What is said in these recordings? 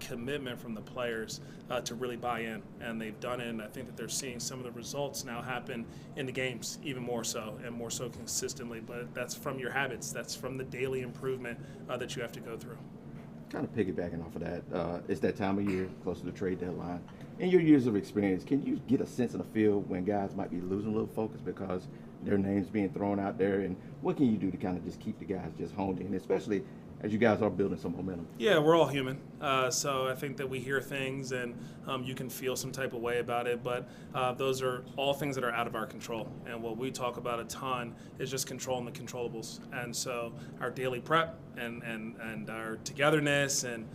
commitment from the players to really buy in, and they've done it. And I think that they're seeing some of the results now happen in the games, even more so and more so consistently. But that's from your habits. That's from the daily improvement that you have to go through. Kind of piggybacking off of that, it's that time of year, close to the trade deadline. In your years of experience, can you get a sense of the feel when guys might be losing a little focus because their names being thrown out there? And what can you do to kind of just keep the guys just honed in, especially as you guys are building some momentum? Yeah, we're all human. So I think that we hear things and you can feel some type of way about it, but those are all things that are out of our control. And what we talk about a ton is just controlling the controllables. And so our daily prep and our togetherness and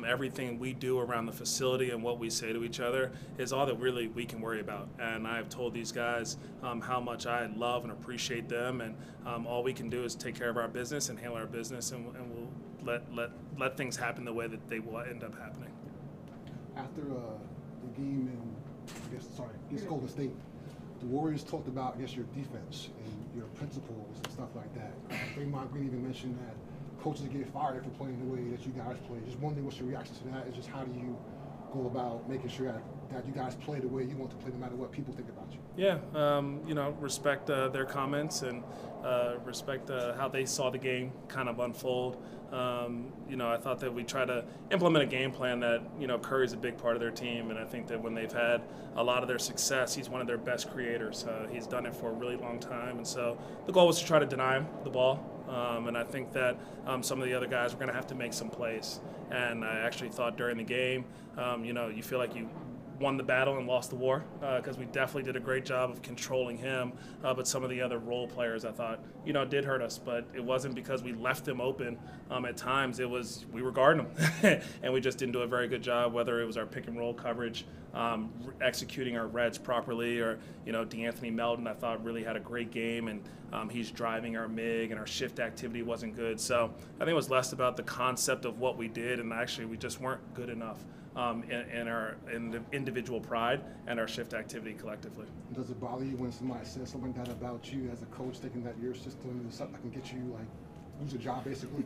everything we do around the facility and what we say to each other is all that really we can worry about. And I've told these guys how much I love and appreciate them, and all we can do is take care of our business and handle our business, and we'll let things happen the way that they will end up happening. After the game against Golden State, the Warriors talked about, I guess, your defense and your principles and stuff like that. Draymond Green even mentioned that coaches get fired for playing the way that you guys play. Just wondering what's your reaction to that, is just how do you go about making sure that you guys play the way you want to play no matter what people think about you? Yeah, respect their comments and respect how they saw the game kind of unfold. I thought that we try to implement a game plan that, Curry's a big part of their team, and I think that when they've had a lot of their success, he's one of their best creators. He's done it for a really long time, and so the goal was to try to deny him the ball. And I think that some of the other guys were going to have to make some plays. And I actually thought during the game, you feel like you won the battle and lost the war, because we definitely did a great job of controlling him. But some of the other role players, I thought, did hurt us. But it wasn't because we left them open at times. It was we were guarding them. And we just didn't do a very good job, whether it was our pick and roll coverage, executing our reds properly, or, D'Anthony Melton, I thought, really had a great game. And he's driving our MIG, and our shift activity wasn't good. So I think it was less about the concept of what we did, and actually we just weren't good enough in the individual pride and our shift activity collectively. Does it bother you when somebody says something like that about you as a coach, thinking that your system is something that can get you, lose a job, basically?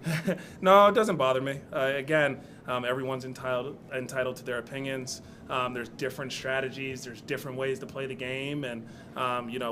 No, it doesn't bother me. Again, everyone's entitled to their opinions. There's different strategies. There's different ways to play the game. And,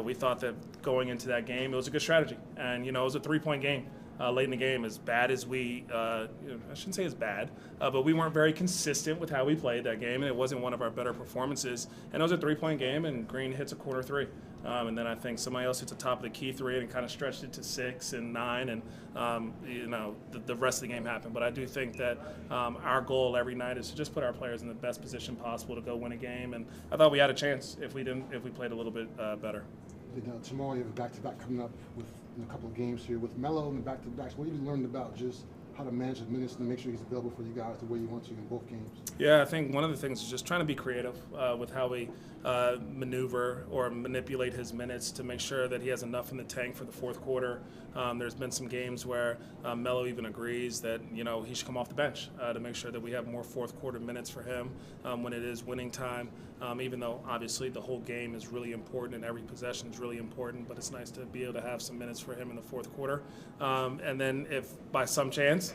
we thought that going into that game, it was a good strategy. And, it was a 3-point game. Late in the game, as bad as I shouldn't say as bad, but we weren't very consistent with how we played that game, and it wasn't one of our better performances. And it was a 3-point game, and Green hits a corner 3. And then I think somebody else hits a top of the key 3 and kind of stretched it to 6 and 9, and the rest of the game happened. But I do think that our goal every night is to just put our players in the best position possible to go win a game, and I thought we had a chance if we played a little bit better. Tomorrow you have a back-to-back coming up in a couple of games here with Melo and the back-to-backs. What have you learned about just how to manage the minutes and make sure he's available for you guys the way you want to in both games? Yeah, I think one of the things is just trying to be creative with how we maneuver or manipulate his minutes to make sure that he has enough in the tank for the fourth quarter. There's been some games where Melo even agrees that he should come off the bench to make sure that we have more fourth quarter minutes for him when it is winning time. Even though obviously the whole game is really important and every possession is really important, but it's nice to be able to have some minutes for him in the fourth quarter. And then if by some chance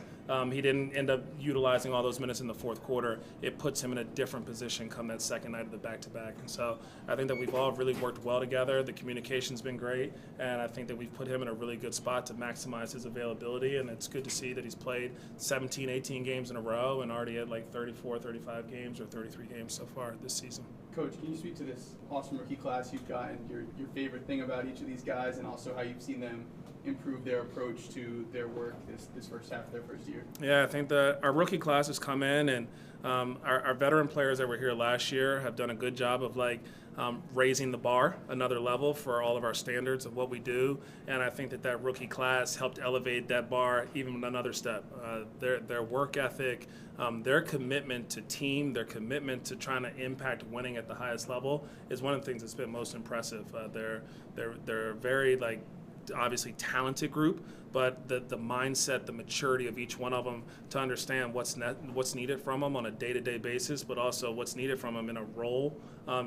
he didn't end up utilizing all those minutes in the fourth quarter, it puts him in a different position come that second night of the back-to-back. And so I think that we've all really worked well together. The communication's been great, and I think that we've put him in a really good spot to maximize his availability. And it's good to see that he's played 17, 18 games in a row and already at 34, 35 games or 33 games so far this season. Coach, can you speak to this awesome rookie class you've got and your favorite thing about each of these guys, and also how you've seen them improve their approach to their work this first half of their first year? Yeah, I think that our rookie class has come in, and our veteran players that were here last year have done a good job of raising the bar another level for all of our standards of what we do. And I think that rookie class helped elevate that bar even another step. Their work ethic, their commitment to team, their commitment to trying to impact winning at the highest level is one of the things that's been most impressive. They're very obviously talented group, but the mindset, the maturity of each one of them to understand what's needed from them on a day-to-day basis, but also what's needed from them in a role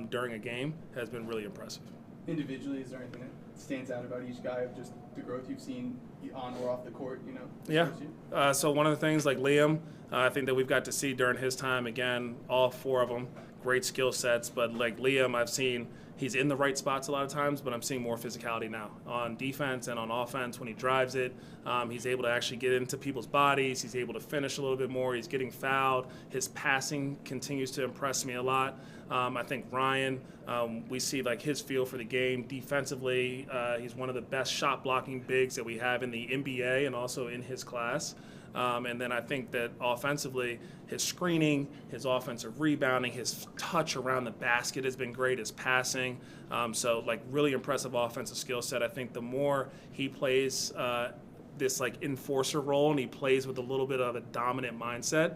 during a game has been really impressive. Individually, is there anything that stands out about each guy of just the growth you've seen on or off the court, you know? Yeah. So one of the things like Liam, I think that we've got to see during his time, again, all four of them, great skill sets. But like Liam, I've seen he's in the right spots a lot of times, but I'm seeing more physicality now on defense and on offense when he drives it. He's able to actually get into people's bodies. He's able to finish a little bit more. He's getting fouled. His passing continues to impress me a lot. I think Ryan, we see like his feel for the game defensively. He's one of the best shot blocking bigs that we have in the NBA and also in his class. And then I think that offensively, his screening, his offensive rebounding, his touch around the basket has been great, his passing. So, like, really impressive offensive skill set. I think the more he plays this, like, enforcer role and he plays with a little bit of a dominant mindset,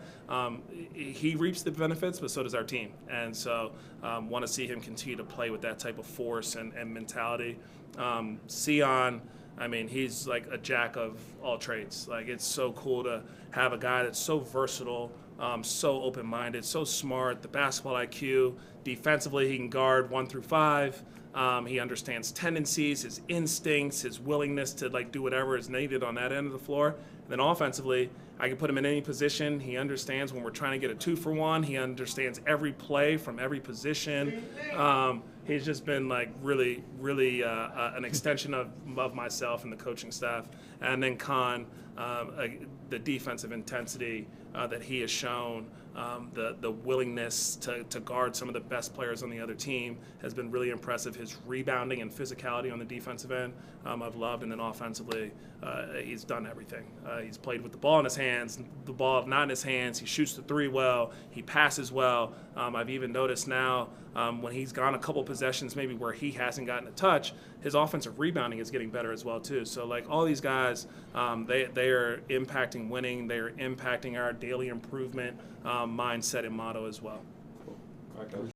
he reaps the benefits, but so does our team. And so want to see him continue to play with that type of force and mentality. Sion, I mean, he's like a jack of all trades. Like, it's so cool to have a guy that's so versatile, so open-minded, so smart, the basketball IQ. Defensively, he can guard 1 through 5. He understands tendencies, his instincts, his willingness to like do whatever is needed on that end of the floor. And then offensively, I can put him in any position. He understands when we're trying to get a 2-for-1. He understands every play from every position. He's just been like really, really an extension of myself and the coaching staff. And then Khan, the defensive intensity that he has shown, the willingness to guard some of the best players on the other team has been really impressive. His rebounding and physicality on the defensive end, I've loved. And then offensively, he's done everything. He's played with the ball in his hands, the ball not in his hands. He shoots the 3 well. He passes well. I've even noticed now when he's gone a couple possessions maybe where he hasn't gotten a touch, his offensive rebounding is getting better as well too. So like all these guys, they are impacting winning. They are impacting our daily improvement mindset and motto as well. All right, Coach.